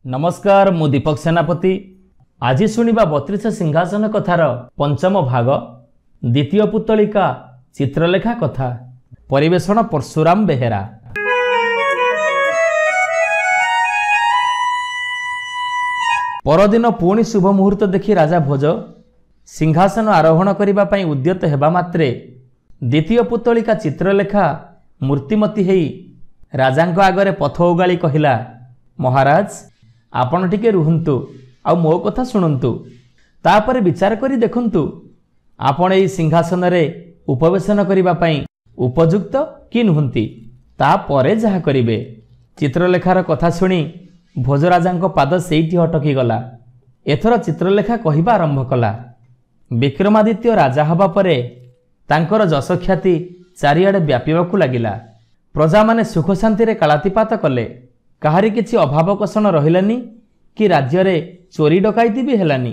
नमस्कार मु दीपक सेनापति। आज शुणा 32 सिंहासन कथार पंचम भाग द्वितीय पुतलिका चित्रलेखा कथा। परिवेषण परशुराम बेहेरा। परदिन पुणी शुभ मुहूर्त देखि राजा भोज सिंहासन आरोहण करने उद्यत हेबा मात्रे द्वितीय पुतलिका चित्रलेखा मूर्तिमती हेई राजांक आगरे पथ उगाड़ी कहिला, महाराज आपण टिके रुहंतु आ मो कथा शुणंतु, तापरे विचार करी देखंतु आपण एई सिंहासन रे उपवेशन करिबा पई उपयुक्त कि नुहंती, तापरे जहा करिवे। चित्रलेखार कथा शुणी भोजराजांक पाद सेइठी अटकी गला। एथर चित्रलेखा कहिबा आरंभ कला। विक्रमादित्य राजा हवा परे तांकर जश ख्याति चारिआडे व्यापीबाकू लागिला। प्रजा माने सुख शांति रे कालातिपात कले। काहारी किछि अभाव कषण रहिलानी कि राज्य रे चोरी डकाइती भी हेलानी।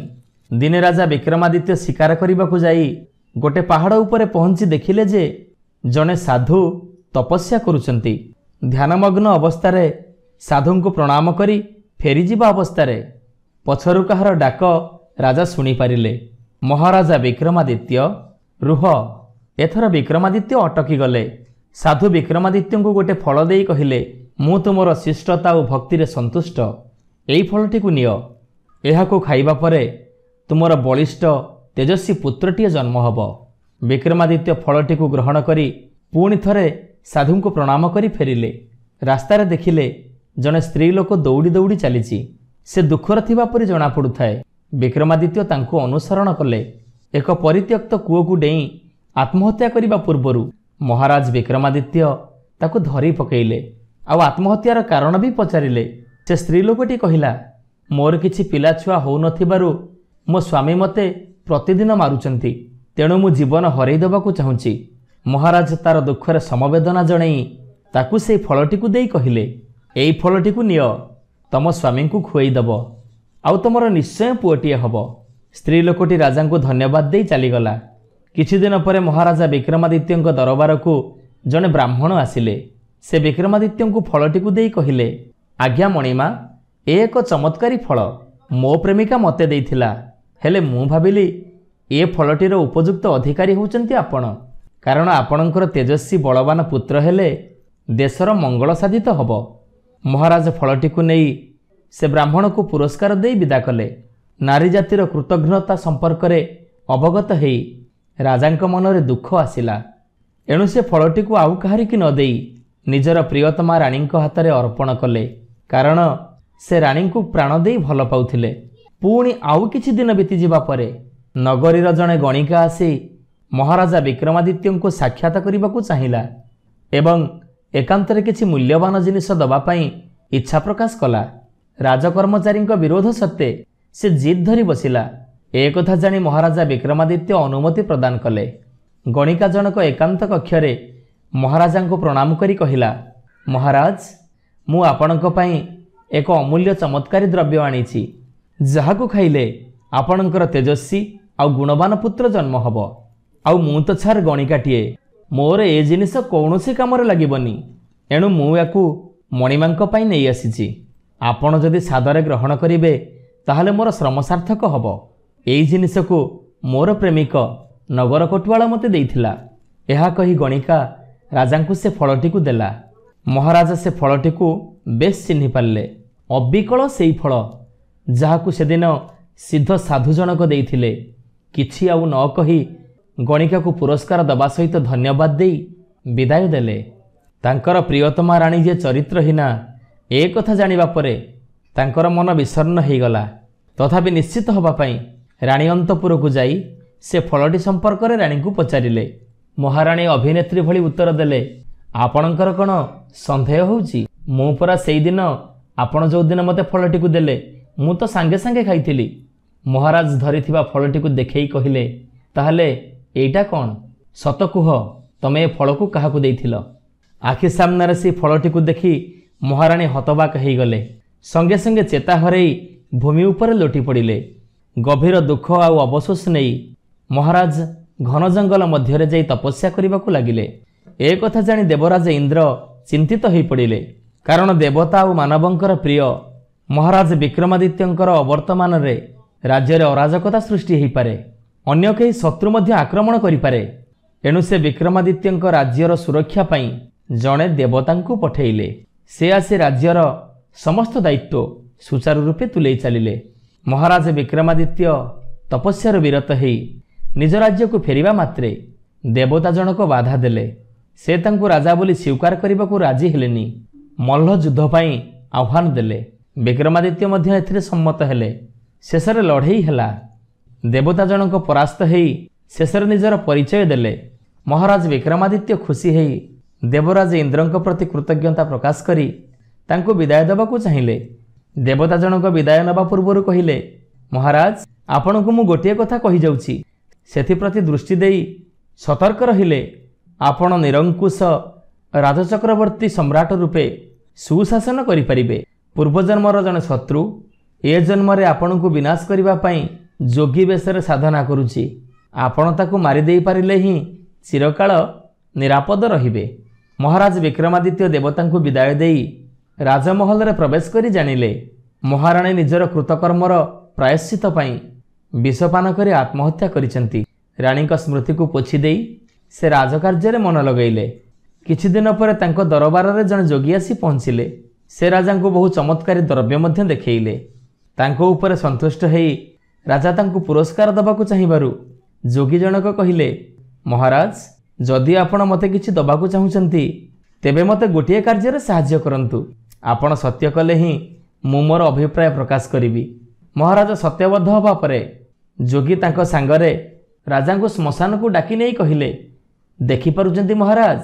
दिने राजा विक्रमादित्य शिकार करबाकू जाई गोटे पहाड़ उपरे पहुंची देखिले जे जने साधु तपस्या करुचंती। ध्यानमग्न अवस्थारे साधुंको प्रणाम करी फेरी जिबा अवस्थारे पछरु काहार डाक राजा सुनी पारिले, महाराजा विक्रमादित्य रुह। एथर विक्रमादित्य अटकी गले। साधु विक्रमादित्य को गोटे फल देई कहिले, मु तुमर शिष्टता और भक्ति रे संतुष्ट। एई फलटी को नियो, एहाको खाइबा परे तुमर बलिष्ठ तेजस्वी पुत्रटीए जन्म हब। विक्रमादित्य फलटी को ग्रहण करी पुणी थरे साधु को प्रणाम करी फेरिले। रास्तारे देखिले जने स्त्री लोक दौड़ी दौड़ी चलीची। से दुखर थिबा परि जणा पडुथाए। विक्रमादित्य तांको अनुसरण कले। एक परित्यक्त कूओ को डेई आत्महत्या करिबा पूर्वरु महाराज विक्रमादित्य ताको धरी पकेइले आ आत्महत्यार कारण भी पचारिले। से स्त्री लोकटी कहिला, मोर किछि पिला छुआ हो नथिबारु मो स्वामी मते प्रतिदिन मारुचंती, तेणु मु जीवन हरई देबाकू चाहूची। महाराज तार दुखरे समवेदना जणई ताकू से फलटी को देई कहिले, एई फलटी को नियो, तम स्वामी को खुआई दब आउ तमर निश्चय पुअटीए हब। स्त्री लोकटी राजा को धन्यवाद देई चलीगला। किछि दिन परे महाराजा विक्रमादित्य दरबार को जने ब्राह्मण आसिले। से विक्रमादित्य को फलटी को देई कहिले, आज्ञा मणिमा, एक चमत्कारी फल मो प्रेमिका मते देइथिला, हेले मु भाबिली ए फलटीर उपयुक्त अधिकारी होउचंती आपण, कारण आपणकर तेजस्वी बलवान पुत्र हेले देशर मंगल साधित हब। महाराज फलटी को नहीं से ब्राह्मण को पुरस्कार देई विदा कले। नारी जातिर कृतज्ञता संपर्क रे अवगत हेई राजांक मनरे दुख आसिला। एणु से फलटी को आउ काहारी की न देई निजर प्रियतमा रानी हाथ में अर्पण कले, कारण से रानी को प्राण दे भल पाउथिले। पुणी आउ किछि दिन बीती जिबा परे नगरीर जणे गणिका आसी महाराजा विक्रमादित्य को साक्षात करबाकू चाहिला एवं एकांतरे किछि मूल्यवान जिनिस दबा पई इच्छा प्रकाश कला। राजकर्मचारी विरोध सत्ते से जिद धरी बसिला। एक कथा जानी महाराजा विक्रमादित्य अनुमति प्रदान कले। गणिका जनक एकांत कक्षरे महाराजा को प्रणाम करी कहिला, महाराज मु आपणक पई एक अमूल्य चमत्कारी द्रव्य आनीछि, जहाको खाइले आपणकर तेजस्वी आउ गुणवान पुत्र जन्म हब। आउ मु तो छार गणिकाटीए, मोर ए जिनिस कौनसी कामरे लागिबनी, एणु मु याकू मणिमांक पई नै आसीछि। आपण जदि सादरे ग्रहण करिवे ताहले मोर श्रम सार्थक हब। एई जिनिस को मोर प्रेमिक नगर कटुआला मते देइथिला। एहा कही गणिका राजा को से फलटी को देला। महाराजा से फलटी को बेस चिन्हि पारे। अबिकल सेई फल जहाकू सेदिन सिद्ध साधु जनक देइथिले। किछि आउ न कही गणिका को पुरस्कार दबा सहित धन्यवाद देई विदाय देले। तांकर प्रियतमा रानी जे चरित्रहीना ए कथा जानिबा परे तांकर मन विषण्ण हो गला। तथापि निश्चित हबा पई रानी अंतपुर को जाई से फलटी संपर्क रे रानी को पचारिले। महाराणी अभिनेत्री भली उत्तर देले, आपणकर कौन संदेह होउची? मु परा सेई दिन आपण जो दिन मते फलटी को देले मु तो सांगे सांगे खाइथिली। महाराज धरिथिबा फलटी को देखेई कहिले, ताहले एइटा कौन? सत कुह, तमे ए फल को काहाकू देइथिल? आखि सामने से फलटी को देखी महाराणी हतबाक हो गले। संगे संगे चेता हरई भूमि उपर लोटी पड़िले। गभीर दुख आउ अवशोष नहीं महाराज घन जंगल मध्य जाई तपस्या करने लगिले। एक कथा जानी देवराज इंद्र चिंतित हो पड़िले, कारण देवता और मानवंकर प्रिय महाराज विक्रमादित्यंकर अवर्तमान रे राज्य अराजकता सृष्टि हो पारे, अन्य कई शत्रु मध्य आक्रमण करिपारे। एणु से विक्रमादित्यंक राज्यर सुरक्षा पाई जड़े देवता पठेइले। से आसी राज्यर समस्त दायित्व सुचारू रूपे तुले चलिले। महाराज विक्रमादित्य तपस्यार विरत हो निज राज्य को फेरिबा मात्रे देवता जनक बाधा देले। से तांकु राजा बोली स्वीकार करने को राजी हेलेनी। मल्ल युद्ध पाई आह्वान देले। विक्रमादित्य मध्य एथिरे सम्मत हेले। शेषरे लड़ई हेला। देवता जनक परास्त हेई शेषरे निजर परिचय देले। महाराज विक्रमादित्य खुशी हेई देवराज इंद्रंक प्रति कृतज्ञता प्रकाश करी तांकु विदाय देबाकू चाहिए। देवता जनक विदाय नबा पूर्व कहिले, महाराज आपण को मु गोटे कथा कहि जाउछि, सेथिप्रति दृष्टि देई सतर्क रहिले। आपण निरंकुश राजचक्रवर्ती सम्राट रूपे सुशासन करिपारिबे। पूर्वजन्मर जन शत्रु ए जन्म रे आपण को विनाश करिबा पई जोगी बेसरे साधना करुछि। आपण ताकू मारि देई पारिले ही चिरकाल निरापद रहिबे। महाराज विक्रमादित्य देवतांकु विदाय देई राजमहल रे प्रवेश करी जानिले महाराणी निजर कृतकर्मर प्रायश्चित पाई विषपान करी आत्महत्या करिसेंती। रानी का स्मृति को पोछि देई से राजकार्य रे मन लगैले। किछि दिन पर तांको दरबार रे जन जोगी आसी पहुंचिले। से राजा को बहु चमत्कारी द्रव्य मध्य देखैले। तांको ऊपर संतुष्ट हेई राजा तांको पुरस्कार दबाकू चाहिबारु जोगी जनक कहिले, महाराज जदि आपण मते किछि दबाकू चाहुचंती तेबे मते गोटिए कार्य रे सहाय्य करंतु। आपण सत्य कले ही मु मोर अभिप्राय प्रकाश करिवि। महाराज सत्यबद्ध हवा परे जोगी तांको सांगरे राजा को श्मशान को डाकी नहीं कहिले, देखि पारुचंती महाराज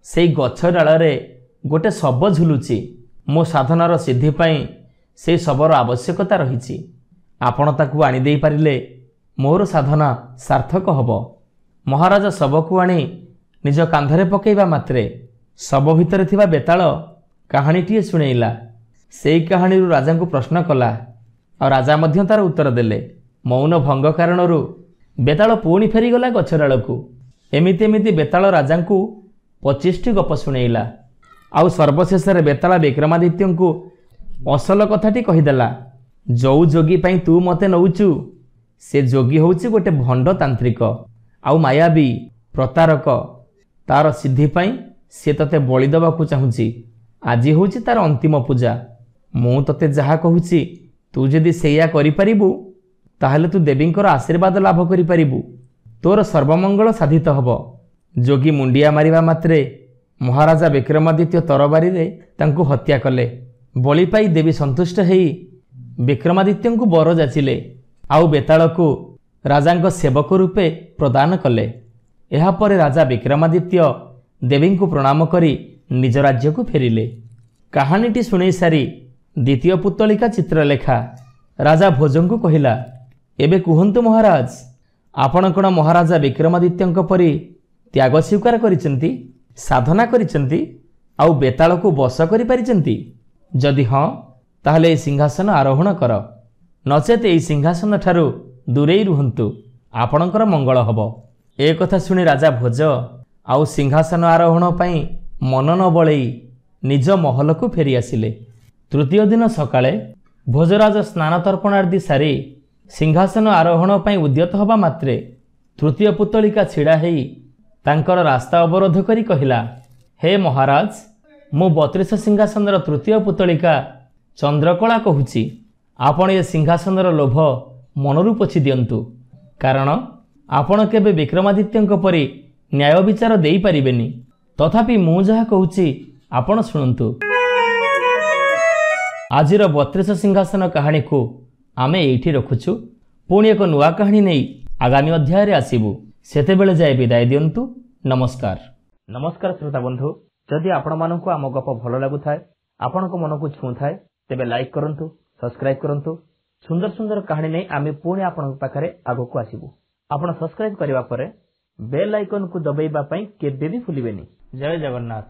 सेई गछ डाल रे गोटे शव झुलुची। मो साधनार सिद्धि पाई से शबर आवश्यकता रही। आपण ताकू आनी देई पारिले मोर साधना सार्थक हबो। महाराज शव को आनी निज कांधरे पकेइबा मात्रे शव भितरे थिबा बेताल कहानीटीए शुणेइला। सेई कहानी राजा को प्रश्न कला और राजा मध्य तार उत्तर देले। मौन भंग कारणरू बेताल पुणी फेरीगला गछ डालकू। एमिति एमिति बेताल राजा को 25टी गप शुणेइला। आउ सर्वशेष बेताल विक्रमादित्य को असल कथाटी कहीदेला, जो जोगी पाई तू मते नौचु से जोगी होउची गोटे भंड तांत्रिक आउ मायावी प्रतारक। तार सिद्धि पाई से तते बलि देबाकू चाहुची। आज होउची तार अंतिम पूजा। मु तते जहा कहूची तू जदि सेया करि परिबु ताहले तू देवींकर आशीर्वाद लाभ करि परिबु। तोर सर्वमंगल साधित हबो। जोगी मुंडिया मारिबा मात्रे महाराजा विक्रमादित्य तरबारी रे तांकु हत्या कले। बलि पाई देवी संतुष्ट हेई विक्रमादित्य को बर जाचिले आउ बेताल को राजांक सेवक रूपे प्रदान कले। एहा परे राजा विक्रमादित्य देवी को प्रणाम करी निज राज्य को फेरिले। कहानीटी शुणी सारी द्वितीय पुतलिका चित्रलेखा राजा भोजंकु कहिला, एबे कुहंतु महाराज आपण कोन महाराजा विक्रमादित्यंक परी त्याग स्वीकार करिसेंती, साधना करिसेंती आउ बेताल को बस करि पारिसेंती? जदि हां ताहले ए सिंहासन आरोहण कर, नचेत ए सिंहासन ठारू दूरेई रुहंतु, आपणकर मंगल हबो। ए कथा सुनी राजा भोज आउ सिंहासन आरोहण पाई मन न बळेई निज महल को फेरी आसिले। तृतीय दिन सकाळे भोजराज स्नान तर्पणादि सारी सिंहासन आरोहण पाई उद्यत हवा मात्रे तृतीय पुतलिका छिड़ा हेई तांकर रास्ता अवरोध करी कहिला, हे महाराज मु 32 सिंहासन तृतीय पुतलिका चंद्रकला कहूची। आपण ए सिंहासन लोभ मनरू पोछि दियंतु, कारण आपण केबे विक्रमादित्यंक परी न्याय विचार देई परिबेनी। तथापि मु जहा कहूची आपण शुणंतु। आजिर 32 सिंहासन कहानी को आमे एठी रखुछु। पुणी एक नुआ कहानी नहीं आगामी अध्याय रे आसीबु। सेतेबेले जाय विदाय दियंतु। नमस्कार। नमस्कार श्रोता बंधु, जदि आपण मानकु आम गप भल लागु थाए, आपण को मन को छु थाए, तेबे लाइक करंतु, सब्सक्राइब करंतु। सुंदर सुंदर कहानी नहीं आमे पुणी आपण पाखरे आगो को आसीबु। आपण सब्सक्राइब करिवा परे बेल आइकन को दबाइबा पई केबे भी भूलिबेनी। जय जगन्नाथ।